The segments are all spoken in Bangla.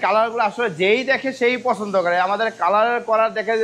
কালারগুলো আসলে যেই দেখে সেই পছন্দ করে। আমাদের কালার করার দেখে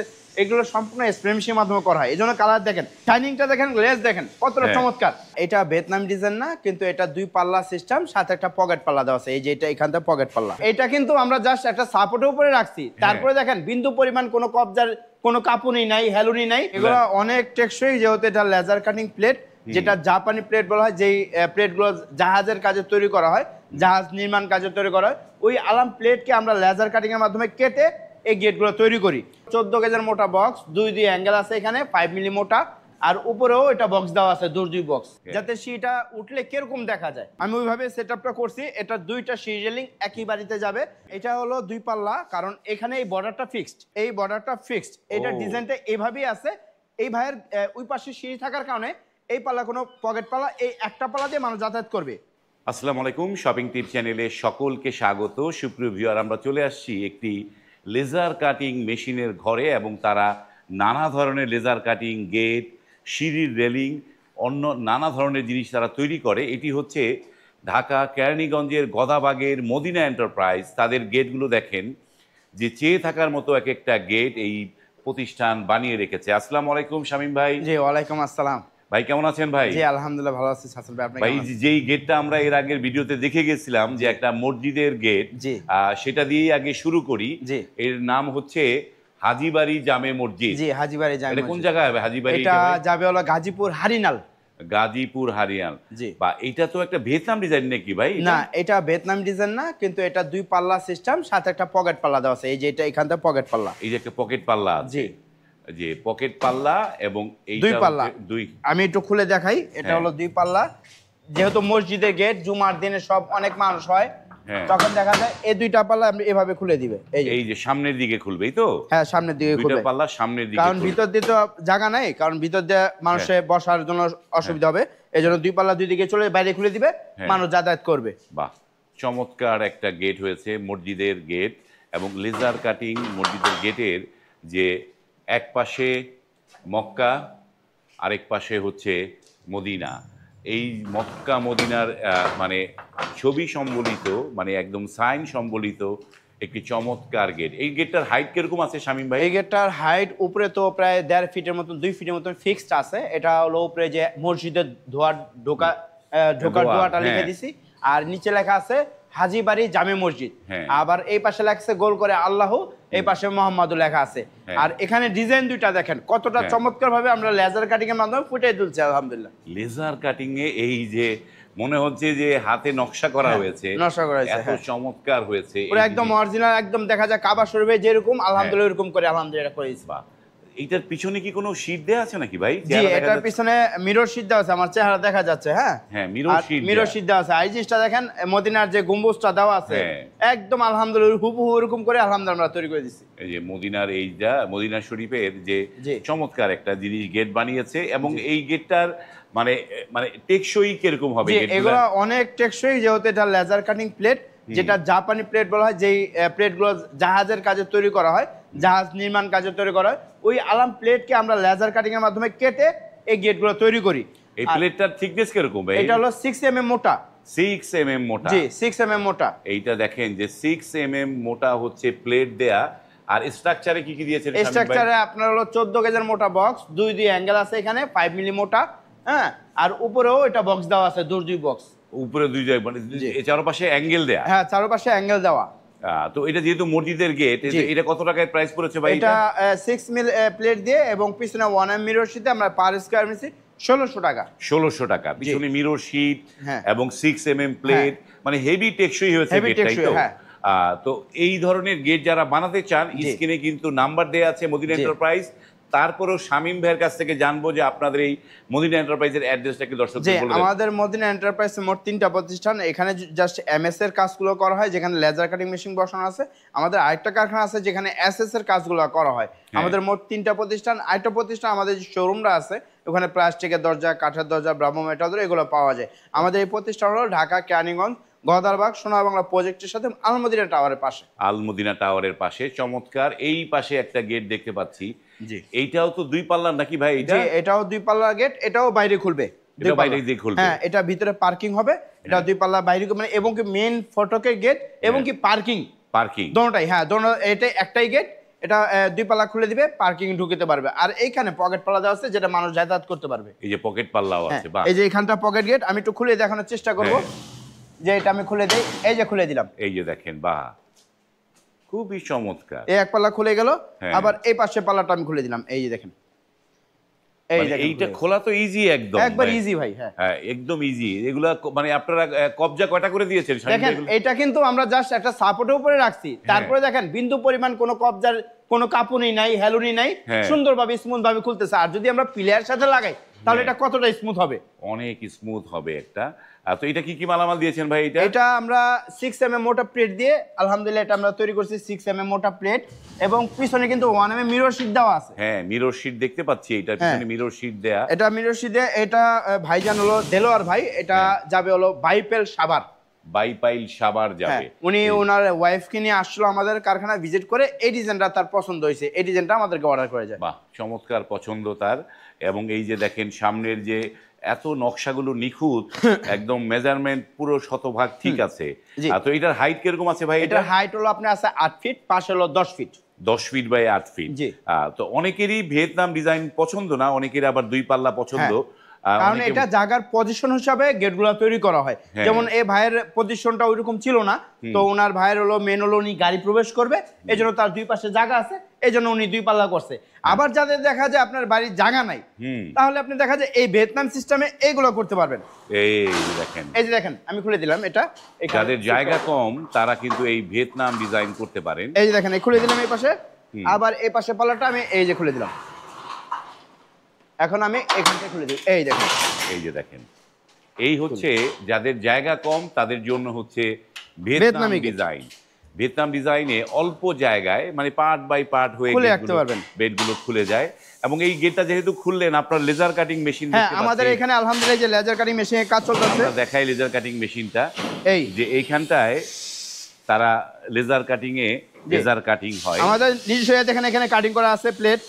এগুলো সম্পূর্ণ স্প্রে মেশিনের মাধ্যমে করা হয়, এই জন্য কালার দেখেন, শাইনিংটা দেখেন, গ্লেজ দেখেন কতটা চমৎকার। এটা ভিয়েতনাম ডিজাইন না, কিন্তু এটা 2 পাল্লা সিস্টেম, সাথে একটা পকেট পাল্লা দেওয়া আছে। এই যে এটা এখান থেকে পকেট পাল্লা, এটা কিন্তু আমরা জাস্ট একটা সাপোর্টের উপরে রাখছি। তারপরে দেখেন বিন্দু পরিমাণ কোনো কবজার কোনো কাপুনি নাই, হেলুনি নাই, এগুলো অনেক টেকসই। যেহেতু এটা লেজার কাটিং প্লেট, যেটা জাপানি প্লেট বলা হয়, যেই প্লেটগুলো জাহাজের কাজে তৈরি করা হয়, জাহাজ নির্মাণ কাজে তৈরি করা হয়, ওই আলাম প্লেটকে আমরা লেজার কাটিং এর মাধ্যমে কেটে এই গেটগুলো তৈরি করি। 14 গেজের মোটা বক্স, 2 অ্যাঙ্গেল আছে এখানে, 5 মিলি মোটা, আর উপরেও এটা বক্স দেওয়া আছে, দুই বক্স, যাতে সিটা উঠলে কিরকম দেখা যায়। আমি ওইভাবে সেটআপটা করছি। এটা 2টা সিজেলিং একই বাড়িতে যাবে। এটা হলো 2 পাল্লা, কারণ এখানে এই বর্ডারটা ফিক্সড, এই বর্ডারটা ফিক্সড, এটা ডিজাইনটা এইভাবেই আছে। এই ভাইয়ের ওই পাশে সিঁড়ি থাকার কারণে এই পাল্লা কোনো পকেট পাল্লা, এই একটা পাল্লা দিয়ে মানুষ যাতায়াত করবে। আসসালামু আলাইকুম, শপিং টিপ চ্যানেলে সকলকে স্বাগত। সুপ্রিয় ভিউয়ার, আমরা চলে আসছি একটি লেজার কাটিং মেশিনের ঘরে, এবং তারা নানা ধরনের লেজার কাটিং গেট, সিঁড়ির রেলিং, অন্য নানা ধরনের জিনিস তারা তৈরি করে। এটি হচ্ছে ঢাকা কেরানীগঞ্জের গদাবাগের মদিনা এন্টারপ্রাইজ। তাদের গেটগুলো দেখেন যে চেয়ে থাকার মতো এক একটা গেট এই প্রতিষ্ঠান বানিয়ে রেখেছে। আসসালামু আলাইকুম শামীম ভাই। জি, ওয়ালাইকুম আসসালাম ভাই, কেমন আছেন ভাই? জি আলহামদুলিল্লাহ ভালো আছি। হাসান ভাই, আপনি ভাই, যেই গেটটা আমরা এর আগের ভিডিওতে দেখে গেছিলাম যে একটা মসজিদের গেট, সেটা দিয়েই আগে শুরু করি। এর নাম হচ্ছে হাজীবাড়ি জামে মসজিদ। জি, হাজীবাড়ি জামে। এটা কোন জায়গায় হবে হাজীবাড়ি? এটা যাবে হলো গাজীপুর হারিনাল। গাজীপুর হারিয়াল। জি। বা এটা তো একটা ভিয়েতনাম ডিজাইন নাকি ভাই? না, এটা ভিয়েতনাম ডিজাইন না, কিন্তু এটা 2 পাল্লা সিস্টেম, সাথে একটা পকেট পাল্লা দেওয়া আছে। এই যে এটা এখান থেকে পকেট পাল্লা, এই যে একটা পকেট পাল্লা আছে। জি, যে পকেট পাল্লা, এবং এইটা 2 পাল্লা। আমি একটু খুলে দেখাই। এটা হলো 2 পাল্লা। যেহেতু মসজিদের গেট, জুমার দিনে সব অনেক মানুষ হয়, তখন দেখা যায় এই 2টা পাল্লা আপনি এভাবে খুলে দিবে। এই যে সামনের দিকে খুলবে, এই তো? হ্যাঁ, সামনের দিকে খুলবে। 2টা পাল্লা সামনের দিকে, কারণ ভিতর দিয়ে তো জায়গা নাই, কারণ ভিতর দিয়ে মানুষের বসার জন্য অসুবিধা হবে, এইজন্য 2 পাল্লা 2 দিকে চলে বাইরে খুলে দিবে, মানুষ যাতায়াত করবে। বাহ, চমৎকার একটা গেট হয়েছে, মসজিদের গেট, এবং লেজার কাটিং মসজিদের গেটের যে এক পাশে মক্কা, আরেক পাশে হচ্ছে মদিনা। এই মক্কা মদিনার মানে ছবি সম্বলিত, মানে একদম সাইন সম্বলিত একটি চমৎকার গেট। এই গেটটার হাইট কিরকম আছে শামীম ভাই? এই গেটটার হাইট উপরে তো প্রায় 1.5 ফিটের মতন, 2 ফিটের মতন ফিক্সড আছে। এটা হলো উপরে যে মসজিদের ঢোকার দোয়াটা লিখে দিছি, আর নিচে লেখা আছে হাজীবাড়ি জামে মসজিদ। আবার এই পাশে লেখছে গোল করে আল্লাহ, এই পাশে মোহাম্মদ লেখা আছে। আর এখানে ডিজাইন 2টা দেখেন কতটা চমৎকার ভাবে আমরা লেজার কাটিং এর মাধ্যমে ফুটিয়ে তুলছি আলহামদুলিল্লাহ। লেজার কাটিং এ এই যে মনে হচ্ছে যে হাতে নকশা করা হয়েছে, এত চমৎকার হয়েছে, পুরো একদম অরিজিনাল, একদম দেখা যায় কাবা শরীফে যেরকম আলহামদুলিল্লাহ এরকম করে আলহামদুলিল্লাহ করেছি। এইটার পিছনে কি কোনো শীট দেয়া আছে নাকি ভাই? জি, এটার পিছনে মিরর শীট দেওয়া আছে, আমার চেহারা দেখা যাচ্ছে। হ্যাঁ, মিরর শীট দেওয়া আছে। এই জিনিসটা দেখেন, মদিনার যে গম্বুজটা দেওয়া আছে, একদম আলহামদুলিল্লাহ হুবহু এরকম করে আলহামদুলিল্লাহ আমরা তৈরি করে দিছি। এই যে মদিনার এইটা মদিনা শরীফের যে চমৎকার একটা জিনিস গেট বানিয়েছে, এবং এই গেটটার মানে মানে টেকসই কিরকম হবে? এগুলো অনেক টেকসই, যেহেতু এটা লেজার কাটিং প্লেট, যেটা জাপানি প্লেট বলা হয়, যেই প্লেটগুলো জাহাজের কাজে তৈরি করা হয়, জাহাজ নির্মাণ কাজে তৈরি করা হয়, ওই আলাম প্লেটকে আমরা লেজার কাটিং এর মাধ্যমে কেটে এই গেটগুলো তৈরি করি। এই প্লেটটার থিকনেস কিরকম ভাই? এটা হলো 6 mm মোটা। 6 mm মোটা? জি, 6 mm মোটা। এইটা দেখেন যে 6 mm মোটা হচ্ছে প্লেট দেয়া। আর স্ট্রাকচারে কি কি দিয়েছেন? স্ট্রাকচারে আপনার হলো 14 গেজের মোটা বক্স, 2 অ্যাঙ্গেল আছে এখানে, 5 মিলি মোটা। হ্যাঁ, আর উপরেও এটা বক্স দেওয়া আছে, দুই বক্স, উপরে 2 জায়গা, মানে চারপাশে অ্যাঙ্গেল দেয়া। হ্যাঁ, চারপাশে অ্যাঙ্গেল দেওয়া। তো এটা যেহেতু মসজিদের গেট, এটা কত টাকায় প্রাইস পড়েছে ভাই? এটা 6 মিলি প্লেট দিয়ে, এবং পিছনে 1 mm মিরর শীটে আমরা পার স্কয়ার মিছি 1600 টাকা। 1600 টাকা পিছনে মিরর শীট এবং 6 mm প্লেট, মানে হেভি টেকসই হয়েছে গেটটাই তো। তো এই ধরনের গেট যারা বানাতে চান, স্ক্রিনে কিন্তু নাম্বার দেয়া আছে মদিনা এন্টারপ্রাইজ। তারপরেও শামীম ভাইয়ের কাছ থেকে জানবো যে আপনাদের এই মদিনা এন্টারপ্রাইজের অ্যাড্রেসটা কি দর্শকদের বলে দেন। আমাদের মদিনা এন্টারপ্রাইজ মোট 3টা প্রতিষ্ঠান। এখানে জাস্ট এমএস এর কাজগুলো করা হয়, যেখানে লেজার কাটিং মেশিন বসানো আছে। আমাদের আরেকটা কারখানা আছে যেখানে এসএস এর কাজগুলো করা হয়। আমাদের মোট 3টা প্রতিষ্ঠান। আরেকটা প্রতিষ্ঠান আমাদের যে শোরুমটা আছে, ওখানে প্লাস্টিকের দরজা, কাঠের দরজা, ব্রাহ্ম মেটাল এগুলো পাওয়া যায়। আমাদের এই প্রতিষ্ঠান হলো ঢাকা কেরানীগঞ্জ গদারবাগ সোনার বাংলা প্রজেক্টের সাথে আলমদিনা টাওয়ারের পাশে। আলমদিনা টাওয়ারের পাশে চমৎকার এই পাশে একটা গেট দেখতে পাচ্ছি। জি, এইটাও তো 2 পাল্লার নাকি ভাই? এটাও 2 পাল্লার গেট, এটাও বাইরে খুলবে। হ্যাঁ, এটা ভিতরে পার্কিং হবে, এটা 2 পাল্লা বাইরে, মানে এবং কি মেইন ফটকের গেট এবং কি পার্কিং পার্কিং দোনোটাই, হ্যাঁ দোনো, এটা একটাই গেট, এটা দুই পাল্লা খুলে দিবে, পার্কিং ঢুকিতে পারবে। আর এইখানে পকেট পাল্লা দেওয়া আছে যেটা মানুষ যাতায়াত করতে পারবে। এই যে পকেট পাল্লাও হ্যাঁ, আছে, বাহ। এই যে এখানটা পকেট গেট, আমি একটু খুলে দেখানোর চেষ্টা করব, যে এটা আমি খুলে দেই, এই যে খুলে দিলাম, এই যে দেখেন, বাহ, খুবই চমৎকার। এই এক পাল্লা খুলে গেল। হ্যাঁ। আবার এই পাশে পাল্লাটা আমি খুলে দিলাম, এই যে দেখেন, এই মানে দেখেন এইটা খুলে গেল। খোলা তো ইজি একদম, একবার মানে- ইজি ভাই। হ্যাঁ হ্যাঁ, একদম ইজি। এগুলা মানে আপনারা কবজা কয়টা করে দিয়েছেন দেখেন, শাড়িগুলো? এটা কিন্তু আমরা জাস্ট একটা সাপোর্টের উপরে রাখছি, তারপরে দেখেন বিন্দু পরিমাণ কোনো কবজার কোনো কাপুনি নাই, হেলুনি নাই, হ্যাঁ। সুন্দরভাবে স্মুথ ভাবে খুলতেছে। আর যদি আমরা প্লেয়ার সাথে লাগাই তাহলে এটা কতটা স্মুথ হবে। অনেক স্মুথ হবে একটা। তো এটা কি কি মালামাল দিয়েছেন ভাই? এটা আমরা 6mm মোটা প্লেট দিয়ে, আলহামদুলিল্লাহ এটা আমরা তৈরি করছি 6mm মোটা প্লেট, এবং পিছনে কিন্তু 1mm মিরর শীট দেওয়া আছে। হ্যাঁ, মিরর শিট দেখতে পাচ্ছি, এটার পিছনে মিরর শিট দেয়া। এটা মিরর শীট দিয়ে, এটা ভাইজান হলো দেলোয়ার ভাই, এটা যাবে হলো বাইপেল সাভার। বাইপাইল সাবার হ্যাঁ, যাবে। উনি ওনার ওয়াইফকে নিয়ে আসলো আমাদের কারখানা ভিজিট করে, এই ডিজাইনটা তার পছন্দ হয়েছে, এই ডিজাইনটা আমাদেরকে অর্ডার করে যায়। বাহ, চমৎকার পছন্দ তার। এবং এই যে দেখেন সামনের যে এত নকশাগুলো নিখুঁত, একদম মেজারমেন্ট পুরো শতভাগ ঠিক আছে। জি। তো এটার হাইট কিরকম আছে ভাই? এটার হাইট হলো আপনার আছে 8 ফিট, পাশে হলো 10 ফিট। 10 feet by 8 feet. জি। তো অনেকেরই ভিয়েতনাম ডিজাইন পছন্দ না, অনেকের আবার দুই পাল্লা পছন্দ। কারণ অনেকে- এটা জায়গার পজিশন হিসাবে গেটগুলো তৈরি করা হয়। হ্যাঁ। যেমন এই ভাইয়ের পজিশনটা ওইরকম ছিল না, তো ওনার ভাইয়ের হলো মেন হলো উনি গাড়ি প্রবেশ করবে, এই জন্য তার দুই পাশে জায়গা আছে, এই জন্য উনি দুই পাল্লা করছে। আবার যাদের দেখা যায় আপনার বাড়ির জায়গা নাই, তাহলে আপনি দেখা যায় এই ভিয়েতনাম সিস্টেমে এইগুলো করতে পারবেন। এই যে দেখেন, এই যে দেখেন আমি খুলে দিলাম এটা, এখানে যাদের জায়গা কম তারা কিন্তু এই ভিয়েতনাম ডিজাইন করতে পারেন। এই যে দেখেন এই খুলে দিলাম এই পাশে, আবার এই পাশে পাল্লাটা আমি এই যে খুলে দিলাম। এখন আমি এখান থেকে খুলে দিই, এই দেখেন, এই যে দেখেন, এই হচ্ছে যাদের জায়গা কম তাদের জন্য হচ্ছে ভিয়েতনাম ভিয়েতনামি গেট। ডিজাইন। ভিয়েতনাম ডিজাইনে অল্প জায়গায় মানে পার্ট বাই পার্ট হয়ে খুলে রাখতে পারবেন। বেডগুলো খুলে যায়। এবং এই গেটটা যেহেতু খুললেন, আপনার লেজার কাটিং মেশিন হ্যাঁ দেখতে আমাদের পাচ্ছি। এখানে আলহামদুলিল্লাহ যে লেজার কাটিং মেশিনে কাজ চলতেছে। আমরা দেখাই লেজার কাটিং মেশিনটা, এই যে এইখানটায় তারা লেজার কাটিং এ লেজার কাটিং হয়। আমাদের নিজস্ব দেখেন এখানে কাটিং করা আছে প্লেট,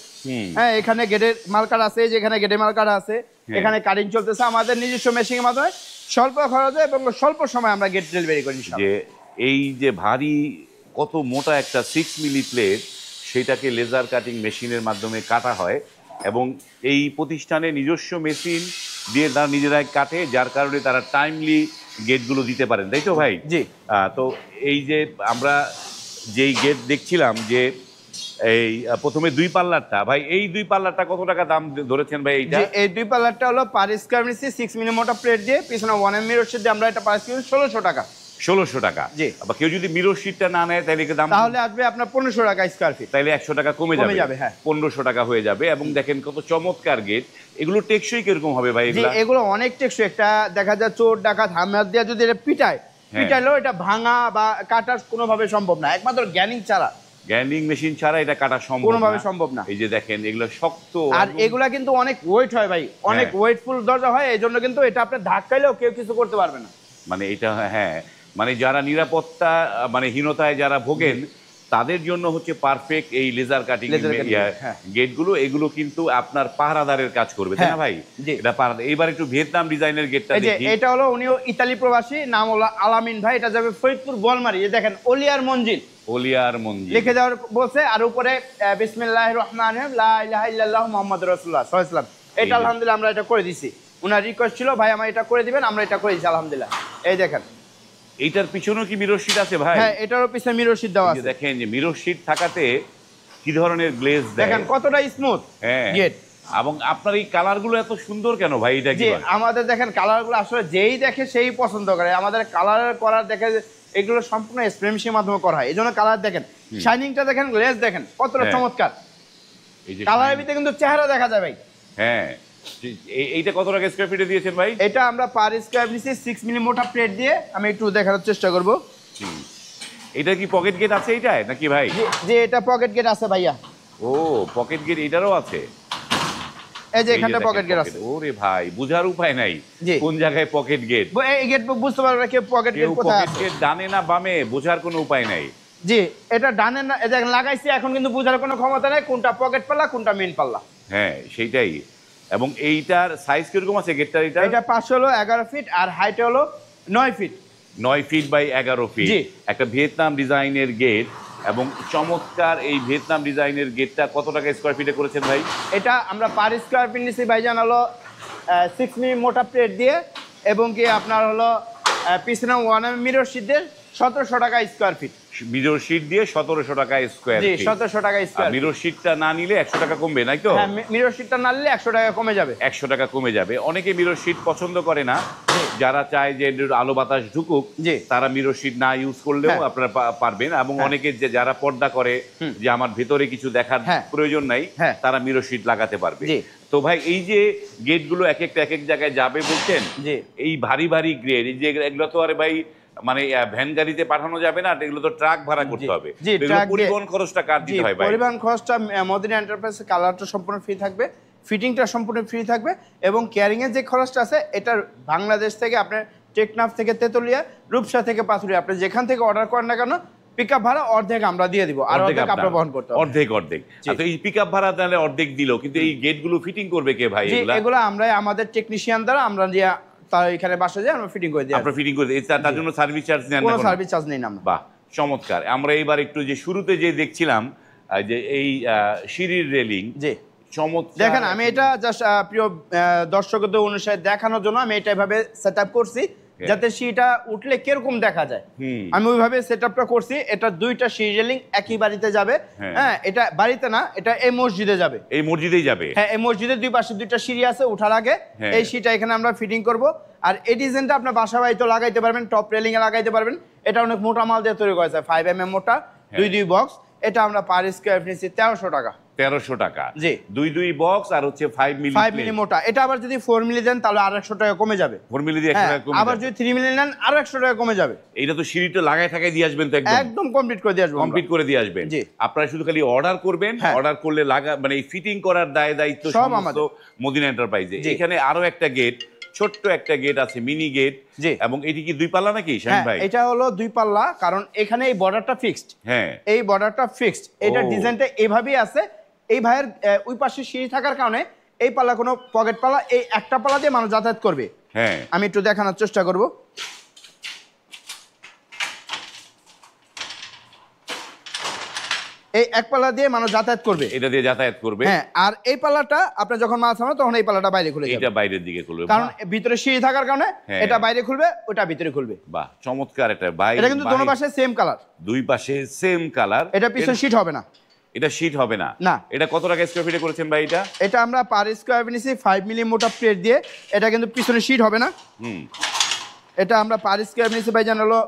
হ্যাঁ এখানে গেটের মার্কার আছে, এই যে এখানে গেটের মার্কার আছে, এখানে কাটিং চলতেছে আমাদের নিজস্ব মেশিনের মাধ্যমে, স্বল্প খরচে এবং স্বল্প সময় আমরা গেট ডেলিভারি করি। যে এই যে ভারী কত মোটা একটা 6 মিলি প্লেট, সেটাকে লেজার কাটিং মেশিনের মাধ্যমে কাটা হয়, এবং এই প্রতিষ্ঠানে নিজস্ব মেশিন দিয়ে তারা নিজেরাই কাটে, যার কারণে তারা টাইমলি গেটগুলো দিতে পারেন, তাই তো ভাই? জি। তো এই যে আমরা যেই গেট দেখছিলাম, যে এই প্রথমে দুই পাল্লারটা, ভাই এই দুই পাল্লারটা কত টাকা দাম ধরেছেন ভাই এইটা? যে এই দুই পাল্লারটা হলো পার স্কয়ার মিটার 6 মিলি মোটা প্লেট দিয়ে, পিছনে 1mm মিরর শীট দিয়ে আমরা এটা পার স্কয়ার 1600 টাকা। 1600 টাকা। জি। আবার কেউ যদি মিরর শিটটা না নেয় তাহলে কি দাম? তাহলে আসবে আপনার 1500 টাকা স্কয়ার ফিট। তাইলে 100 টাকা কমে যাবে, হ্যাঁ 1500 টাকা হয়ে যাবে। এবং দেখেন কত চমৎকার গেট। এগুলো টেকসই কিরকম হবে ভাই? জি, এগুলো অনেক টেকসই। একটা দেখা যায় চোর ডাকাত হামলার দিয়ে যদি এটা পিটায়, পিটাইলেও এটা ভাঙা বা কাটার কোনোভাবে সম্ভব না, একমাত্র গ্যানিং ছাড়া, গ্যান্ডিং মেশিন ছাড়া এটা কাটা সম্ভব কোনোভাবে সম্ভব না। এই যে দেখেন এগুলো শক্ত, আর এগুলা কিন্তু অনেক ওয়েট হয় ভাই, অনেক ওয়েটফুল দরজা হয়, এই জন্য কিন্তু এটা আপনি ধাক্কাইলেও কেউ কিছু করতে পারবে না। মানে এটা, হ্যাঁ, মানে যারা নিরাপত্তা মানে হীনতায় যারা ভোগেন তাদের জন্য হচ্ছে পারফেক্ট এই লেজার কাটিং গেটগুলো। এগুলো কিন্তু আপনার পাহারাদারের কাজ করবে, তাই না ভাই? এটা পাহারাদার। এইবার একটু ভিয়েতনাম ডিজাইনের গেটটা দেখি। এটা হলো উনিও ইতালি প্রবাসী, নাম হলো আলামিন ভাই, এটা যাবে ফরিদপুর বোয়ালমারি। এই দেখেন ওলিয়ার মঞ্জিল, ওলিয়ার মঞ্জিল লিখে দেওয়ার বলছে, আর উপরে বিসমিল্লাহির রহমানির রহিম লা ইলাহা ইল্লাল্লাহু মুহাম্মাদুর রাসূলুল্লাহ সাল্লাল্লাহু আলাইহি ওয়াসাল্লাম। এটা আলহামদুলিল্লাহ আমরা এটা করে দিছি, উনার রিকোয়েস্ট ছিল ভাই আমার এটা করে দিবেন, আমরা এটা করে দিছি আলহামদুলিল্লাহ। এই দেখেন এইটার পিছনেও কি মিরর শিট আছে ভাই? হ্যাঁ এটারও পিছনে মিরর শীট দেওয়া আছে। দেখেন যে মিরর শিট থাকাতে কি ধরনের গ্লেজ দেয়, দেখেন কতটা স্মুথ গেট। এবং আপনার এই কালারগুলো এত সুন্দর কেন ভাই? এটা কি আমাদের দেখেন কালারগুলো আসলে যেই দেখে সেই পছন্দ করে। আমাদের কালার করার দেখে এগুলো সম্পূর্ণ স্প্রে মেশিনের মাধ্যমে করা হয়, এই জন্য কালার দেখেন, শাইনিংটা দেখেন, গ্লেজ দেখেন কতটা চমৎকার। কালারের ভিতরে কিন্তু চেহারা দেখা যায় ভাই। হ্যাঁ, এইটা কত টাকা স্কয়ার ফিটে দিয়েছেন ভাই? এটা আমরা পার স্কয়ার নিছি 6 মিলি মোটা প্লেট দিয়ে। আমি একটু দেখানোর চেষ্টা করব। এটা কি পকেট গেট আছে এইটায় নাকি ভাই? যে এটা পকেট গেট আছে ভাইয়া। ও, পকেট গেট এটারও আছে। এই যে এখানটা পকেট গেট আছে। ওরে ভাই, বুঝার উপায় নাই কোন জায়গায় পকেট গেট। এই গেট বুঝতে পারবে কি পকেট গেট কোথায় আছে। পকেট গেট ডানে না বামে বোঝার কোনো উপায় নাই। জি, এটা ডানে না, এটা লাগাইছি, এখন কিন্তু বুঝার কোনো ক্ষমতা নাই কোনটা পকেট পাল্লা কোনটা মেইন পাল্লা। হ্যাঁ সেইটাই। এবং এইটার সাইজ কিরকম আছে গেটটার? এটা 5 হলো 11 ফিট আর হাইট হলো 9 ফিট। 9 ফিট বাই 11 ফিট, জি। একটা ভিয়েতনাম ডিজাইনের গেট, এবং চমৎকার এই ভিয়েতনাম ডিজাইনের গেটটা কত টাকা স্কোয়ার ফিটে করেছেন ভাই? এটা আমরা পার স্কোয়ার ফিট নিচ্ছি ভাইজান হলো 6 মিলি মোটা প্লেট দিয়ে, এবং কি আপনার হলো পিছনে 1 mm মিরর শীট দিয়ে 1700 টাকা স্কোয়ার ফিট। মিরর শীট দিয়ে 1700 টাকা স্কোয়ার জি, ফিট। 1700 টাকা স্কোয়ার। মিরর শীটটা না নিলে 100 টাকা কমবে, নাই তো? হ্যাঁ, মিরর শীটটা না নিলে 100 টাকা কমে যাবে। 100 টাকা কমে যাবে। অনেকে মিরর শীট পছন্দ করে না, যারা চায় যে একটু আলো বাতাস ঢুকুক, জি। তারা মিরর শীট না ইউজ করলেও হ্যাঁ। আপনারা পারবেন। এবং হ্যাঁ। অনেকে যে যারা পর্দা করে যে আমার ভেতরে কিছু দেখার হ্যাঁ। প্রয়োজন নাই, হ্যাঁ। তারা মিরর শীট লাগাতে পারবে। জি। তো ভাই এই যে গেটগুলো এক একটা এক এক জায়গায় যাবে বলছেন, জি। এই ভারী ভারী গ্রেড, এই যে এগুলো তো আরে ভাই মানে ভ্যান গাড়িতে পাঠানো যাবে না, এগুলো তো ট্রাক ভাড়া করতে হবে। জি, এগুলো ট্রাক দিয়ে- পরিবহন খরচটা কার জি, দিতে হয় ভাই? পরিবহন খরচটা মদিনা এন্টারপ্রাইজের কালারটা সম্পূর্ণ ফ্রি থাকবে, ফিটিংটা সম্পূর্ণ ফ্রি থাকবে, এবং কেয়ারিং এর যে খরচটা আছে এটা বাংলাদেশ থেকে আপনার টেকনাফ থেকে তেতুলিয়া, রূপসা থেকে পাথুরিয়া, আপনি যেখান থেকে অর্ডার করেন না কেন পিকআপ ভাড়া অর্ধেক আমরা দিয়ে দিব, আর অর্ধেক আপনারা বহন করতে হবে। অর্ধেক। তো এই পিকআপ ভাড়া তাহলে অর্ধেক দিল, কিন্তু এই গেটগুলো ফিটিং করবে কে ভাই? জি, এগুলা এগুলো আমরা আমাদের টেকনিশিয়ান দ্বারা আমরা যে তার এখানে বাসা যায় আমরা ফিটিং করে দিই। আপনারা ফিটিং করে তার জন্য সার্ভিস চার্জ নেন না কোনো কোনো? সার্ভিস চার্জ নেই না আমরা। বাহ, চমৎকার। আমরা এবার একটু যে শুরুতে যে দেখছিলাম যে এই সিঁড়ির রেলিং, জি চমৎকার। দেখেন, আমি এটা জাস্ট প্রিয় দর্শকদের অনুসারে দেখানোর জন্য আমি এটা এভাবে সেট আপ করছি, যাতে সিঁড়িটা উঠলে কিরকম দেখা যায়। আমি ওইভাবে সেট আপটা করছি। এটা দুইটা সিঁড়ি রেলিং একই বাড়িতে যাবে। হ্যাঁ, এটা বাড়িতে না, এটা এই মসজিদে যাবে। এই মসজিদেই যাবে? হ্যাঁ, এই মসজিদের দুই পাশে দুইটা সিঁড়ি আছে, ওঠার আগে এই সিঁড়িটা এখানে আমরা ফিটিং করব। আর এই ডিজাইনটা আপনার বাসা বাড়িতে লাগাইতে পারবেন, টপ রেলিং এ লাগাইতে পারবেন। এটা অনেক মোটা মাল দিয়ে তৈরি করেছে, 5 mm মোটা, দুই বক্স। এটা আমরা পার স্কয়ার ফিট 1300 টাকা। 1300 টাকা? জি। দুই বক্স আর হচ্ছে 5 মিলি 5 মিলি মোটা। এটা আবার যদি 4 মিলি দেন তাহলে আর 100 টাকা কমে যাবে। 4 মিলি দিয়ে 100 টাকা কমে আবার যাবে। যদি 3 মিলি নেন আর 100 টাকা কমে যাবে। এইটা তো সিঁড়িটা লাগায় ঠাকায় দিয়ে আসবেন তো? একদম কমপ্লিট করে দিয়ে আসবো। কমপ্লিট করে দিয়ে আসবেন। জি। আপনারা শুধু খালি অর্ডার করবেন, অর্ডার করলে মানে এই ফিটিং করার দায়িত্ব সব সমস্ত আমাদের। মদিনা এন্টারপ্রাইজে। জি। এখানে আরো একটা গেট, ছোট্ট একটা গেট আছে, মিনি গেট। জি। এবং এটি কি 2 পাল্লা নাকি শাহিন হ্যাঁ, ভাই? এটা হলো 2 পাল্লা, কারণ এখানে এই বর্ডারটা ফিক্সড। হ্যাঁ, এই বর্ডারটা ফিক্সড। এটা ডিজাইনটা এইভাবেই আছে। এই ভাইয়ের ওই পাশে সিঁড়ি থাকার কারণে এই পাল্লা কোনো পকেট পাল্লা, এই একটা পাল্লা দিয়ে মানুষ যাতায়াত করবে। হ্যাঁ, আমি একটু দেখানোর চেষ্টা করব। এই এক পাল্লা দিয়ে মানুষ যাতায়াত করবে, এটা দিয়ে যাতায়াত করবে। হ্যাঁ। আর এই পাল্লাটা আপনি যখন মাছ আনবেন তখন এই পাল্লাটা বাইরে খুলে যাবে, এটা বাইরের দিকে খুলবে, কারণ ভিতরে সিঁড়ি থাকার কারণে এটা বাইরে খুলবে, ওটা ভিতরে খুলবে। বাহ, চমৎকার। এটা এটা কিন্তু দোনো পাশে সেম কালার, দুই পাশে সেম কালার। এটা পিছনে শীট হবে না। এটা শীট হবে না? না। এটা কত টাকা স্কয়ার ফিটে করেছেন ভাই এটা? এটা আমরা পার স্কয়ার ফিট নিছি 5 মিলি মোটা প্লেট দিয়ে। এটা কিন্তু পিছনে শীট হবে না। এটা আমরা পার স্কয়ার ফিট নিছি ভাইজান হলো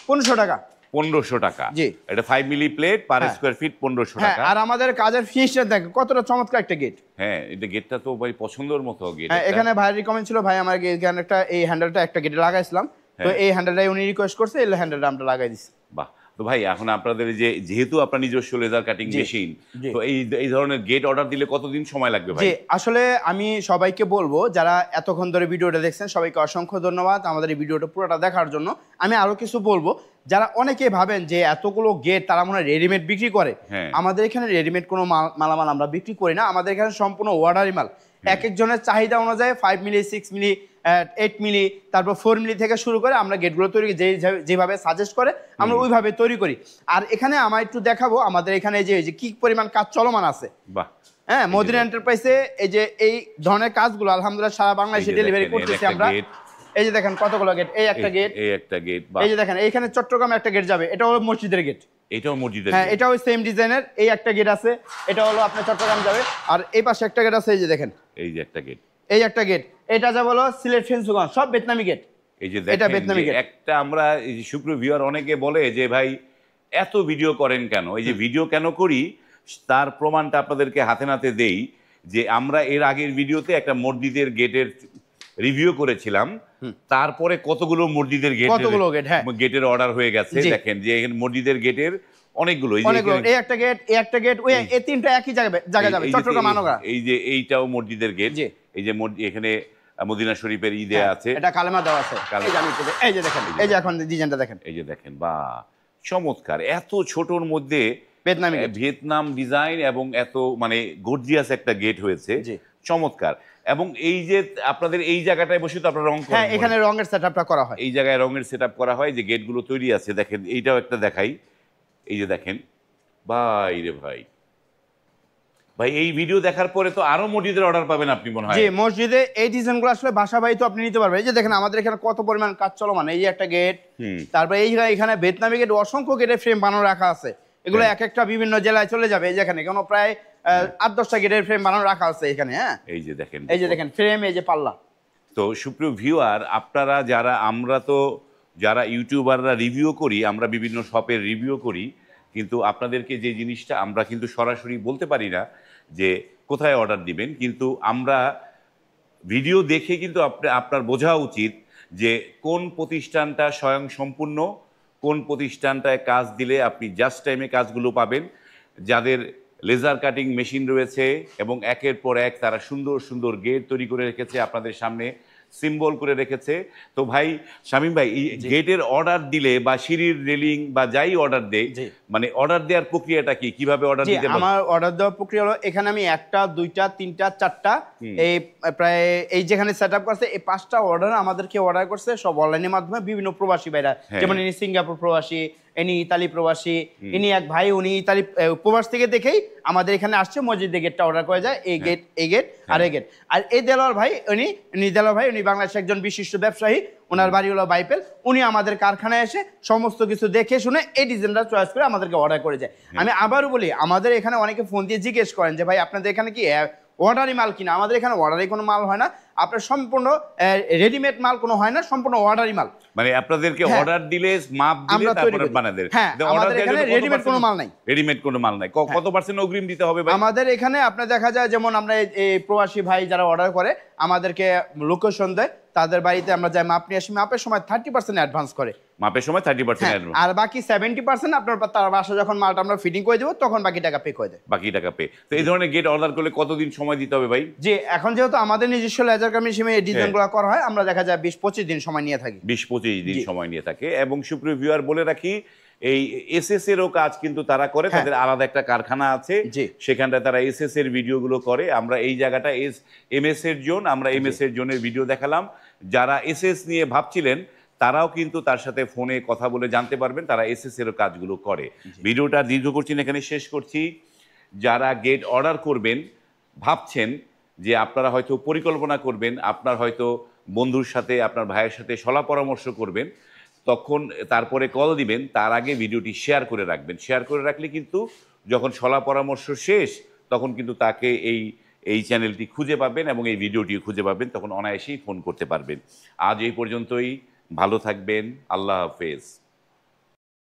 1500 টাকা। 1500 টাকা? জি। এটা 5 মিলি প্লেট, পার স্কয়ার ফিট 1500 হ্যাঁ, টাকা। আর আমাদের কাজের ফিনিশটা দেখেন কতটা চমৎকার একটা গেট। হ্যাঁ, এটা গেটটা তো ভাই পছন্দের মতো গেট। হ্যাঁ, এখানে ভাইয়ের রিকমেন্ড ছিল, ভাই আমার এখানে একটা এই হ্যান্ডেলটা একটা গেটে লাগাইছিলাম, তো এই হ্যান্ডেলটাই উনি রিকোয়েস্ট করছে, এই হ্যান্ডেলটা আমরা লাগাই দিছি। বাহ। তো ভাই এখন আপনাদের যেহেতু আপনার নিজস্ব লেজার কাটিং মেশিন, তো এই ধরনের গেট অর্ডার দিলে কতদিন সময় লাগবে ভাই? জি, আসলে আমি সবাইকে বলবো যারা এতক্ষণ ধরে ভিডিওটা দেখছেন সবাইকে অসংখ্য ধন্যবাদ আমাদের এই ভিডিওটা পুরোটা দেখার জন্য। আমি আরো কিছু বলবো, যারা অনেকে ভাবেন যে এতগুলো গেট তারা মনে হয় রেডিমেড বিক্রি করে, আমাদের এখানে রেডিমেড কোনো মালামাল আমরা বিক্রি করি না। আমাদের এখানে সম্পূর্ণ অর্ডারি মাল, এক একজনের চাহিদা অনুযায়ী 5 মিলি, 6 মিলি, 8 মিলি, তারপর 4 মিলি থেকে শুরু করে আমরা গেটগুলো তৈরি যেভাবে সাজেস্ট করে আমরা ওইভাবে তৈরি করি। আর এখানে আমার একটু দেখাবো আমাদের এখানে যে কি পরিমাণ কাজ চলমান আছে। বাহ। হ্যাঁ, মদিনা এন্টারপ্রাইজে এই ধরনের কাজগুলো আলহামদুলিল্লাহ সারা বাংলাদেশে ডেলিভারি করতেছি আমরা। এই যে দেখেন কতগুলো গেট, এই একটা গেট, এই একটা গেট। এই যে দেখেন এইখানে চট্টগ্রামে একটা গেট যাবে, এটা হলো মসজিদের গেট। এটাও মসজিদের? হ্যাঁ, এটাও সেম ডিজাইনের। এই একটা গেট আছে, এটা হলো আপনার চট্টগ্রাম যাবে। আর এই পাশে একটা গেট আছে, এই যে দেখেন, এই যে একটা গেট, এই একটা গেট, এটা যাবে হলো সিলেট ফেন্সুগঞ্জ, সব ভিয়েতনামি গেট। এই যে এটা দেখেন ভিয়েতনামি গেট। একটা আমরা এই যে সুপ্রিয় ভিউয়ার অনেকে বলে যে ভাই এত ভিডিও করেন কেন? এই যে ভিডিও কেন করি তার প্রমাণটা আপনাদেরকে হাতে নাতে দেই। যে আমরা এর আগের ভিডিওতে একটা মসজিদের গেটের রিভিউ করেছিলাম, তারপরে কতগুলো মসজিদের গেটের অর্ডার হয়ে গেছে। দেখেন যে মসজিদের গেটের অনেকগুলো, এই একটা গেট, এই একটা গেট, ওই এই তিনটা একই জায়গায় যাবে, চট্টগ্রাম আনোগা। এই যে এইটাও মসজিদের গেট, এই যে এখানে মদিনা শরীফের ঈদে আছে, এটা কালেমা দেওয়া আছে। এই যে দেখেন, এই যে এখন ডিজাইনটা দেখেন, এই যে দেখেন, বা চমৎকার। এত ছোটর মধ্যে ভিয়েতনাম ডিজাইন এবং এত মানে গর্জিয়াস একটা গেট হয়েছে, চমৎকার। এবং এই যে আপনাদের এই জায়গাটায় বসে তো আপনারা রং করেন হ্যাঁ, মনে এখানে রঙের সেটআপটা করা হয়। এই জায়গায় রঙের সেট করা হয়, যে গেটগুলো তৈরি আছে দেখেন, এইটাও একটা দেখাই, এই যে দেখেন ভাই রে ভাই, ভাই এই ভিডিও দেখার পরে তো আরো মসজিদের অর্ডার পাবেন আপনি মনে হয়। জি, মসজিদে এই ডিজাইনগুলো আসলে বাসা বাড়ি তো আপনি নিতে পারবেন। এই যে দেখেন আমাদের এখানে কত পরিমাণ কাজ চলমান, এই যে একটা গেট, তারপরে এই এখানে ভিয়েতনামি গেট, অসংখ্য গেটের ফ্রেম বানানো রাখা আছে। এগুলো এক একটা বিভিন্ন জেলায় চলে যাবে। এই যে এখানে কোনো প্রায় 8-10টা গেটের ফ্রেম বানানো রাখা আছে এখানে। হ্যাঁ, এই যে দেখেন, এই যে দেখেন ফ্রেম, এই যে পাল্লা। তো সুপ্রিয় ভিউয়ার, আপনারা যারা, আমরা তো যারা ইউটিউবাররা রিভিউ করি, আমরা বিভিন্ন শপের রিভিউ করি, কিন্তু আপনাদেরকে যে জিনিসটা আমরা কিন্তু সরাসরি বলতে পারি না যে কোথায় অর্ডার দিবেন, কিন্তু আমরা ভিডিও দেখে কিন্তু আপনার বোঝা উচিত যে কোন প্রতিষ্ঠানটা স্বয়ংসম্পূর্ণ, কোন প্রতিষ্ঠানটায় কাজ দিলে আপনি জাস্ট টাইমে কাজগুলো পাবেন, যাদের লেজার কাটিং মেশিন রয়েছে এবং একের পর এক তারা সুন্দর সুন্দর গেট তৈরি করে রেখেছে, আপনাদের সামনে সিম্বল করে রেখেছে। তো ভাই শামীম ভাই, এই গেটের অর্ডার দিলে বা সিঁড়ির রেলিং বা যাই অর্ডার দেয়, মানে অর্ডার দেওয়ার প্রক্রিয়াটা কি, কিভাবে অর্ডার দিতে পারবেন? আমার অর্ডার দেওয়ার প্রক্রিয়া হলো, এখানে আমি 1টা 2টা 3টা 4টা এই প্রায় এই যেখানে সেটআপ করছে এই 5টা অর্ডার আমাদেরকে অর্ডার করছে সব অনলাইনের মাধ্যমে বিভিন্ন প্রবাসী ভাইরা, যেমন ইনি সিঙ্গাপুর প্রবাসী, ইনি ইতালি প্রবাসী, ইনি এক ভাই, উনি ইতালি প্রবাস থেকে দেখেই আমাদের এখানে আসছে, মসজিদে গেটটা অর্ডার করে যায়, এই গেট, এই গেট আর এই গেট। আর এই দেলোয়ার ভাই, উনি দেলোয়ার ভাই, উনি বাংলাদেশের একজন বিশিষ্ট ব্যবসায়ী, ওনার বাড়ি হলো বাইপেল। উনি আমাদের কারখানায় এসে সমস্ত কিছু দেখে শুনে এই ডিজাইনটা চয়েস করে আমাদেরকে অর্ডার করে যায়। আমি আবারও বলি, আমাদের এখানে অনেকে ফোন দিয়ে জিজ্ঞেস করেন যে ভাই আপনাদের এখানে কি অর্ডারি মাল কিনা? আমাদের এখানে অর্ডারি কোনো মাল হয় না, আপনার সম্পূর্ণ রেডিমেড মাল কোনো হয় না, সম্পূর্ণ অর্ডারি মাল। মানে আপনাদেরকে অর্ডার দিলে, মাপ দিলে তারপরে বানায় দেন। হ্যাঁ, আমাদের এখানে রেডিমেড কোনো মাল নাই। রেডিমেড কোনো মাল নাই। কত পার্সেন্ট অগ্রিম দিতে হবে ভাই? আমাদের এখানে আপনার দেখা যায়, যেমন আমরা এই প্রবাসী ভাই যারা অর্ডার করে আমাদেরকে লোকেশন দেয়, তাদের বাড়িতে আমরা যাই, মাপ নিয়ে আসি, মাপের সময় 30% অ্যাডভান্স করে। মাপের সময় 30% অ্যাডভান্স, আর বাকি 70% আপনার তার বাসা যখন মালটা আমরা ফিটিং করে দেবো তখন বাকি টাকা পে করে দেয়। বাকি টাকা পে। তো এই ধরনের গেট অর্ডার করলে কতদিন সময় দিতে হবে ভাই? জি, এখন যেহেতু আমাদের নিজস্ব লেজার কাটিং মেশিনে এই ডিজাইনগুলো করা হয়, আমরা দেখা যায় 20-25 দিন সময় নিয়ে থাকি। 20-25 দিন সময় নিয়ে থাকে। এবং সুপ্রিয় ভিউয়ার বলে রাখি, এই এসএস এরও কাজ কিন্তু তারা করে, তাদের আলাদা একটা কারখানা আছে, সেখানটায় তারা এসএস এর ভিডিওগুলো করে। আমরা এই জায়গাটা এমএস এর জোন, আমরা এমএস এর জোনের ভিডিও দেখালাম। যারা এসএস নিয়ে ভাবছিলেন তারাও কিন্তু তার সাথে ফোনে কথা বলে জানতে পারবেন, তারা এসএস এরও কাজগুলো করে। ভিডিওটা দীর্ঘ করছি না, এখানে শেষ করছি। যারা গেট অর্ডার করবেন, ভাবছেন যে আপনারা হয়তো পরিকল্পনা করবেন, আপনার হয়তো বন্ধুর সাথে, আপনার ভাইয়ের সাথে সলা পরামর্শ করবেন, তখন তারপরে কল দিবেন, তার আগে ভিডিওটি শেয়ার করে রাখবেন। শেয়ার করে রাখলে কিন্তু যখন সলা পরামর্শ শেষ, তখন কিন্তু তাকে এই চ্যানেলটি খুঁজে পাবেন এবং এই ভিডিওটি খুঁজে পাবেন, তখন অনায়াসেই ফোন করতে পারবেন। আজ এই পর্যন্তই, ভালো থাকবেন, আল্লাহ হাফেজ।